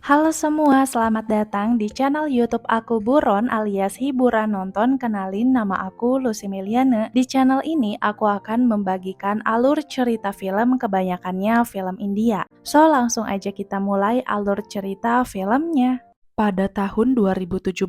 Halo semua, selamat datang di channel YouTube aku Buron alias Hiburan Nonton. Kenalin, nama aku Lucy Meliana. Di channel ini aku akan membagikan alur cerita film, kebanyakannya film India. So, langsung aja kita mulai alur cerita filmnya. Pada tahun 2017,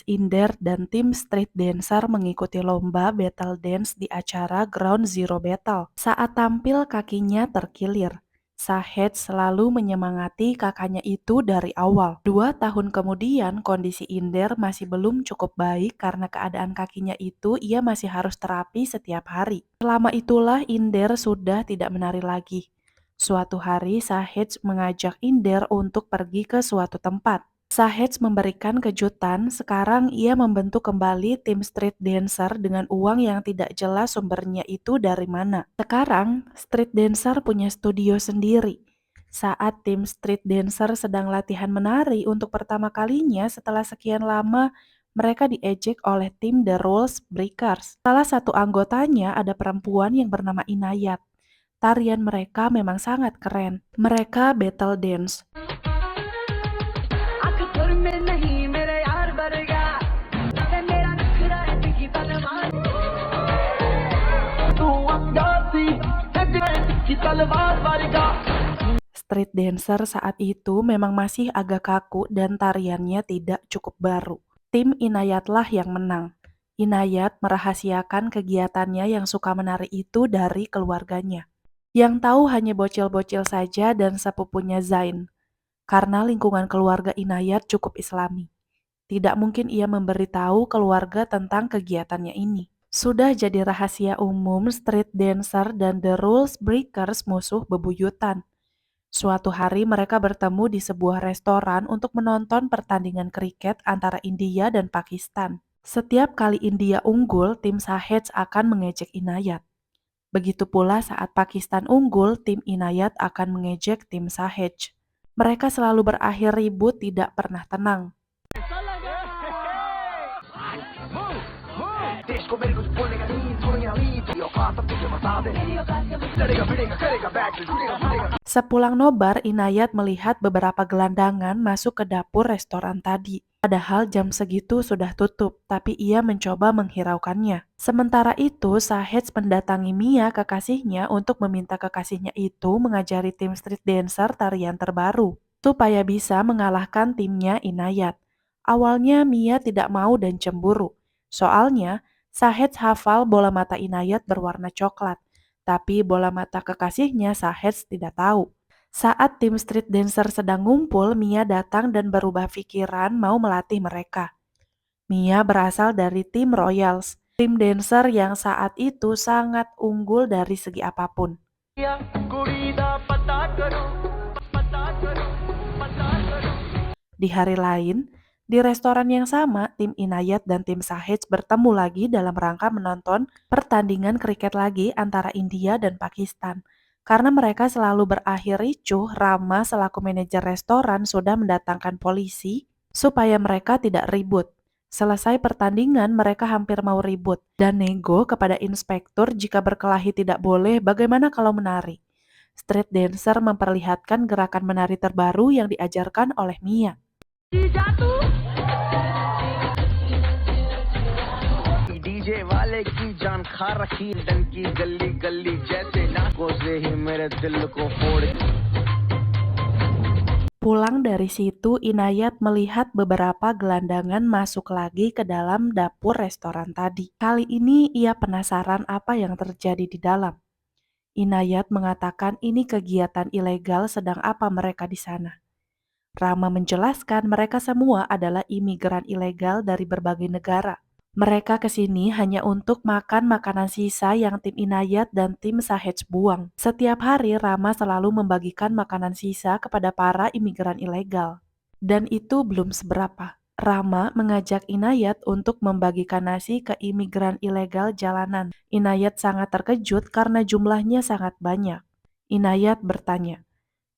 Inder dan tim street dancer mengikuti lomba battle dance di acara Ground Zero Battle. Saat tampil kakinya terkilir. Sahed selalu menyemangati kakaknya itu dari awal. 2 tahun kemudian, kondisi Inder masih belum cukup baik karena keadaan kakinya itu ia masih harus terapi setiap hari. Selama itulah Inder sudah tidak menari lagi. Suatu hari, Sahed mengajak Inder untuk pergi ke suatu tempat. Sahed memberikan kejutan, sekarang ia membentuk kembali tim street dancer dengan uang yang tidak jelas sumbernya itu dari mana. Sekarang, street dancer punya studio sendiri. Saat tim street dancer sedang latihan menari untuk pertama kalinya setelah sekian lama, mereka diejek oleh tim The Rules Breakers. Salah satu anggotanya ada perempuan yang bernama Inayat. Tarian mereka memang sangat keren. Mereka battle dance. Street dancer saat itu memang masih agak kaku dan tariannya tidak cukup baru. Tim Inayatlah yang menang. Inayat merahasiakan kegiatannya yang suka menari itu dari keluarganya. Yang tahu hanya bocil-bocil saja dan sepupunya Zain. Karena lingkungan keluarga Inayat cukup islami. Tidak mungkin ia memberitahu keluarga tentang kegiatannya ini. Sudah jadi rahasia umum, street dancer dan The Rules Breakers musuh bebuyutan. Suatu hari mereka bertemu di sebuah restoran untuk menonton pertandingan kriket antara India dan Pakistan. Setiap kali India unggul, tim Sahed akan mengejek Inayat. Begitu pula saat Pakistan unggul, tim Inayat akan mengejek tim Sahed. Mereka selalu berakhir ribut, tidak pernah tenang. Sepulang nobar, Inayat melihat beberapa gelandangan masuk ke dapur restoran tadi. Padahal jam segitu sudah tutup, tapi ia mencoba menghiraukannya. Sementara itu, Sahed mendatangi Mia, kekasihnya, untuk meminta kekasihnya itu mengajari tim street dancer tarian terbaru, supaya bisa mengalahkan timnya Inayat. Awalnya Mia tidak mau dan cemburu. Soalnya, Sahed hafal bola mata Inayat berwarna coklat. Tapi bola mata kekasihnya Sahed tidak tahu. Saat tim street dancer sedang ngumpul, Mia datang dan berubah pikiran mau melatih mereka. Mia berasal dari tim Royals, tim dancer yang saat itu sangat unggul dari segi apapun. Di hari lain, di restoran yang sama, tim Inayat dan tim Sahed bertemu lagi dalam rangka menonton pertandingan kriket lagi antara India dan Pakistan. Karena mereka selalu berakhir ricuh, Rama selaku manajer restoran sudah mendatangkan polisi supaya mereka tidak ribut. Selesai pertandingan, mereka hampir mau ribut dan nego kepada inspektur jika berkelahi tidak boleh, bagaimana kalau menari. Street dancer memperlihatkan gerakan menari terbaru yang diajarkan oleh Mia. DJ वाले की जान खा रखी डंकी गली गली जैसे नाकों से ही मेरे दिल को फोड़. Pulang dari situ, Inayat melihat beberapa gelandangan masuk lagi ke dalam dapur restoran tadi. Kali ini ia penasaran apa yang terjadi di dalam. Inayat mengatakan ini kegiatan ilegal, sedang apa mereka di sana. Rama menjelaskan mereka semua adalah imigran ilegal dari berbagai negara. Mereka ke sini hanya untuk makan makanan sisa yang tim Inayat dan tim Sahed buang. Setiap hari Rama selalu membagikan makanan sisa kepada para imigran ilegal. Dan itu belum seberapa. Rama mengajak Inayat untuk membagikan nasi ke imigran ilegal jalanan. Inayat sangat terkejut karena jumlahnya sangat banyak. Inayat bertanya,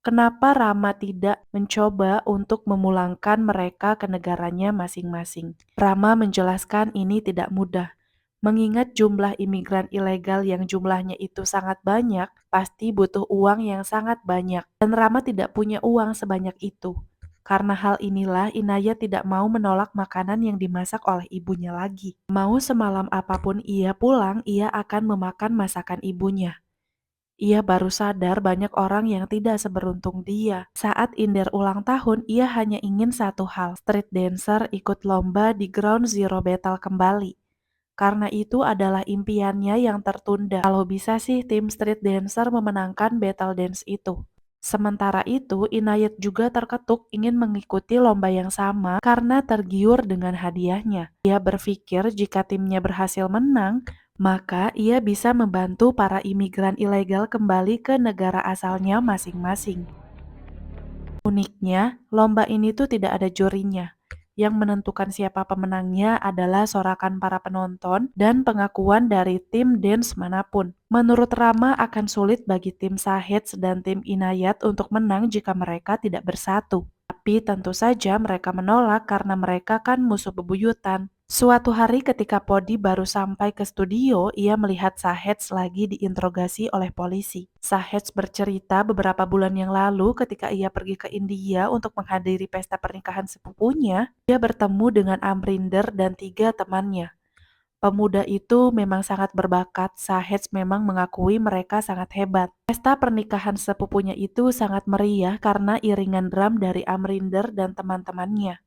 kenapa Rama tidak mencoba untuk memulangkan mereka ke negaranya masing-masing? Rama menjelaskan ini tidak mudah. Mengingat jumlah imigran ilegal yang jumlahnya itu sangat banyak, pasti butuh uang yang sangat banyak. Dan Rama tidak punya uang sebanyak itu. Karena hal inilah Inayat tidak mau menolak makanan yang dimasak oleh ibunya lagi. Mau semalam apapun ia pulang, ia akan memakan masakan ibunya. Ia baru sadar banyak orang yang tidak seberuntung dia. Saat Inder ulang tahun, ia hanya ingin satu hal, street dancer ikut lomba di Ground Zero Battle kembali. Karena itu adalah impiannya yang tertunda. Kalau bisa sih tim street dancer memenangkan battle dance itu. Sementara itu, Inayat juga terketuk ingin mengikuti lomba yang sama karena tergiur dengan hadiahnya. Ia berpikir jika timnya berhasil menang, maka ia bisa membantu para imigran ilegal kembali ke negara asalnya masing-masing. Uniknya, lomba ini tuh tidak ada jurinya. Yang menentukan siapa pemenangnya adalah sorakan para penonton dan pengakuan dari tim dance manapun. Menurut Rama akan sulit bagi tim Sahets dan tim Inayat untuk menang jika mereka tidak bersatu. Tapi tentu saja mereka menolak karena mereka kan musuh bebuyutan. Suatu hari ketika Podi baru sampai ke studio, ia melihat Sahets lagi diinterogasi oleh polisi. Sahets bercerita beberapa bulan yang lalu ketika ia pergi ke India untuk menghadiri pesta pernikahan sepupunya, dia bertemu dengan Amrinder dan 3 temannya. Pemuda itu memang sangat berbakat, Sahets memang mengakui mereka sangat hebat. Pesta pernikahan sepupunya itu sangat meriah karena iringan drum dari Amrinder dan teman-temannya.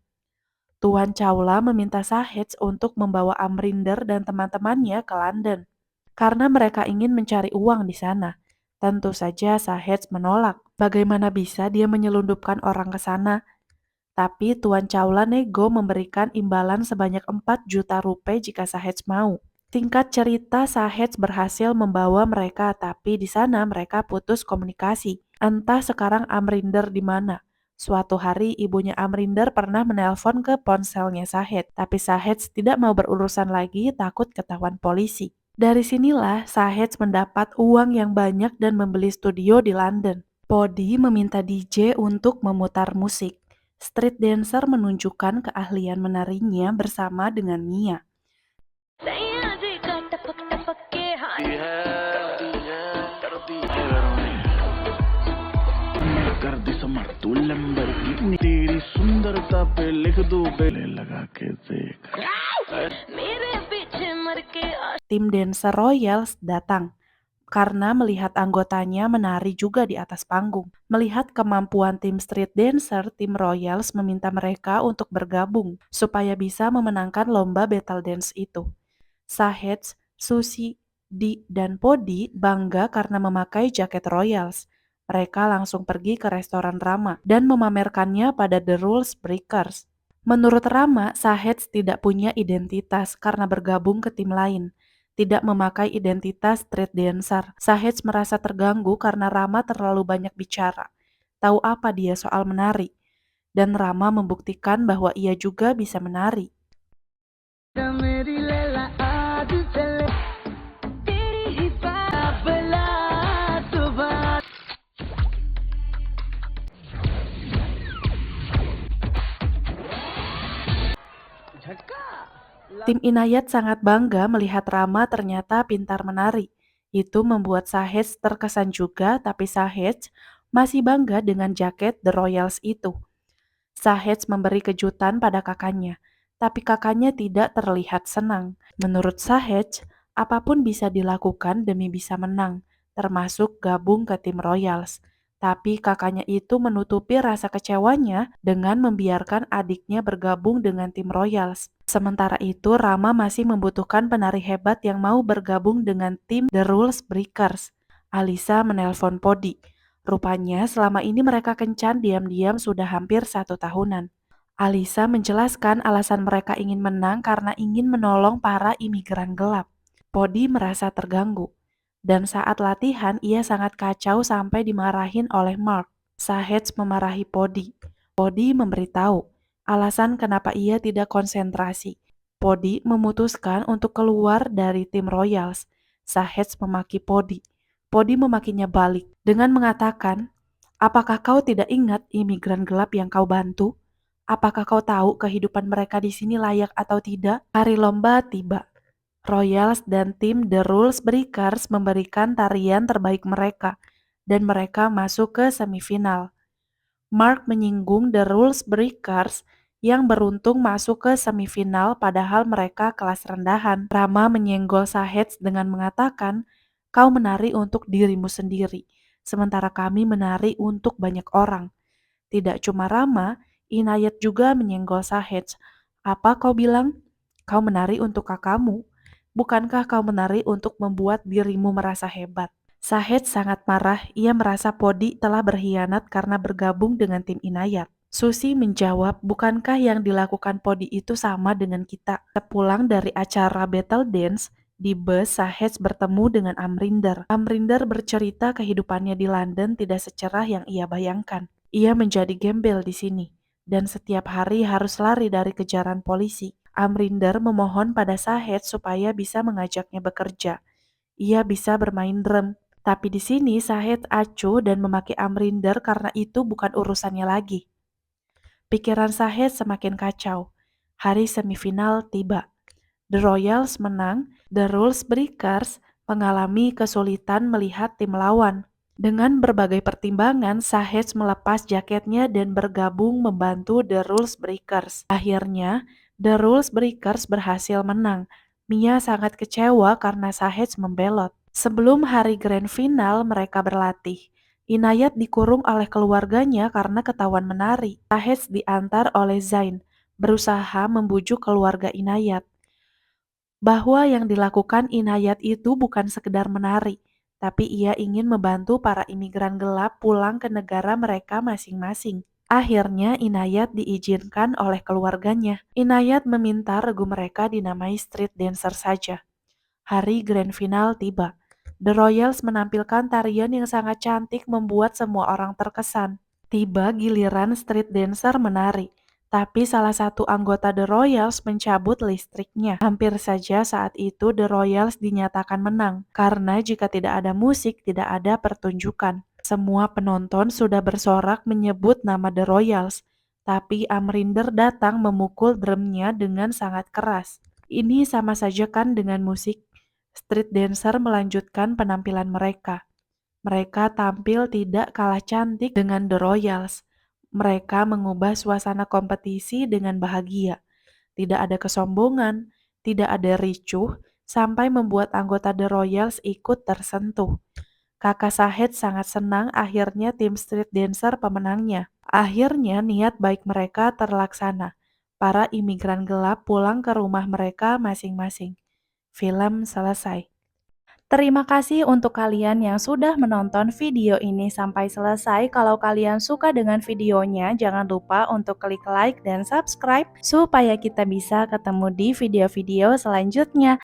Tuan Chawla meminta Sahets untuk membawa Amrinder dan teman-temannya ke London, karena mereka ingin mencari uang di sana. Tentu saja Sahets menolak. Bagaimana bisa dia menyelundupkan orang ke sana? Tapi Tuan Chawla nego memberikan imbalan sebanyak 4 juta rupiah jika Sahets mau. Singkat cerita, Sahets berhasil membawa mereka, tapi di sana mereka putus komunikasi. Entah sekarang Amrinder di mana. Suatu hari ibunya Amrinder pernah menelpon ke ponselnya Sahed, tapi Sahed tidak mau berurusan lagi takut ketahuan polisi. Dari sinilah Sahed mendapat uang yang banyak dan membeli studio di London. Podi meminta DJ untuk memutar musik. Street dancer menunjukkan keahlian menarinya bersama dengan Mia. कर दी समर तू लंबरगिनी तेरी सुंदरता पे लिख दो बेले लगा के देख मेरे पीछे मर के Tim dancer Royals datang karena melihat anggotanya menari juga di atas panggung. Melihat kemampuan tim street dancer, tim Royals meminta mereka untuk bergabung supaya bisa memenangkan lomba battle dance itu. Sahets, Susi, Di, dan Podi bangga karena memakai jaket Royals. Mereka langsung pergi ke restoran Rama dan memamerkannya pada The Rules Breakers. Menurut Rama, Sahets tidak punya identitas karena bergabung ke tim lain. Tidak memakai identitas street dancer. Sahets merasa terganggu karena Rama terlalu banyak bicara. Tahu apa dia soal menari? Dan Rama membuktikan bahwa ia juga bisa menari. Tim Inayat sangat bangga melihat Rama ternyata pintar menari. Itu membuat Sahej terkesan juga, tapi Sahej masih bangga dengan jaket The Royals itu. Sahej memberi kejutan pada kakaknya, tapi kakaknya tidak terlihat senang. Menurut Sahej, apapun bisa dilakukan demi bisa menang, termasuk gabung ke tim Royals. Tapi kakaknya itu menutupi rasa kecewanya dengan membiarkan adiknya bergabung dengan tim Royals. Sementara itu, Rama masih membutuhkan penari hebat yang mau bergabung dengan tim The Rules Breakers. Alisa menelpon Podi. Rupanya selama ini mereka kencan diam-diam sudah hampir 1 tahunan. Alisa menjelaskan alasan mereka ingin menang karena ingin menolong para imigran gelap. Podi merasa terganggu. Dan saat latihan ia sangat kacau sampai dimarahin oleh Mark. Sahej memarahi Podi. Podi memberitahu alasan kenapa ia tidak konsentrasi. Podi memutuskan untuk keluar dari tim Royals. Sahej memaki Podi. Podi memakinya balik dengan mengatakan, "Apakah kau tidak ingat imigran gelap yang kau bantu? Apakah kau tahu kehidupan mereka di sini layak atau tidak?" Hari lomba tiba. Royals dan tim The Rules Breakers memberikan tarian terbaik mereka, dan mereka masuk ke semifinal. Mark menyinggung The Rules Breakers yang beruntung masuk ke semifinal padahal mereka kelas rendahan. Rama menyenggol Sahej dengan mengatakan, "Kau menari untuk dirimu sendiri, sementara kami menari untuk banyak orang." Tidak cuma Rama, Inayat juga menyenggol Sahej. "Apa kau bilang? Kau menari untuk kakakmu. Bukankah kau menari untuk membuat dirimu merasa hebat?" Sahej sangat marah, ia merasa Podi telah berkhianat karena bergabung dengan tim Inayat. Susi menjawab, bukankah yang dilakukan Podi itu sama dengan kita? Sepulang dari acara Battle Dance, di bus Sahej bertemu dengan Amrinder. Amrinder bercerita kehidupannya di London tidak secerah yang ia bayangkan. Ia menjadi gembel di sini, dan setiap hari harus lari dari kejaran polisi. Amrinder memohon pada Sahej supaya bisa mengajaknya bekerja. Ia bisa bermain drum. Tapi di sini Sahej acuh dan memaki Amrinder karena itu bukan urusannya lagi. Pikiran Sahej semakin kacau. Hari semifinal tiba. The Royals menang, The Rules Breakers mengalami kesulitan melihat tim lawan. Dengan berbagai pertimbangan, Sahej melepas jaketnya dan bergabung membantu The Rules Breakers. Akhirnya, The Rules Breakers berhasil menang. Mia sangat kecewa karena Sahej membelot. Sebelum hari grand final, mereka berlatih. Inayat dikurung oleh keluarganya karena ketahuan menari. Sahej diantar oleh Zain, berusaha membujuk keluarga Inayat bahwa yang dilakukan Inayat itu bukan sekedar menari, tapi ia ingin membantu para imigran gelap pulang ke negara mereka masing-masing. Akhirnya Inayat diizinkan oleh keluarganya. Inayat meminta regu mereka dinamai street dancer saja. Hari grand final tiba. The Royals menampilkan tarian yang sangat cantik membuat semua orang terkesan. Tiba giliran street dancer menari, tapi salah satu anggota The Royals mencabut listriknya. Hampir saja saat itu The Royals dinyatakan menang, karena jika tidak ada musik, tidak ada pertunjukan. Semua penonton sudah bersorak menyebut nama The Royals, tapi Amrinder datang memukul drumnya dengan sangat keras. Ini sama saja kan dengan musik. Street dancer melanjutkan penampilan mereka. Mereka tampil tidak kalah cantik dengan The Royals. Mereka mengubah suasana kompetisi dengan bahagia. Tidak ada kesombongan, tidak ada ricuh, sampai membuat anggota The Royals ikut tersentuh. Kakak Sahej sangat senang akhirnya tim street dancer pemenangnya. Akhirnya niat baik mereka terlaksana. Para imigran gelap pulang ke rumah mereka masing-masing. Film selesai. Terima kasih untuk kalian yang sudah menonton video ini sampai selesai. Kalau kalian suka dengan videonya, jangan lupa untuk klik like dan subscribe supaya kita bisa ketemu di video-video selanjutnya.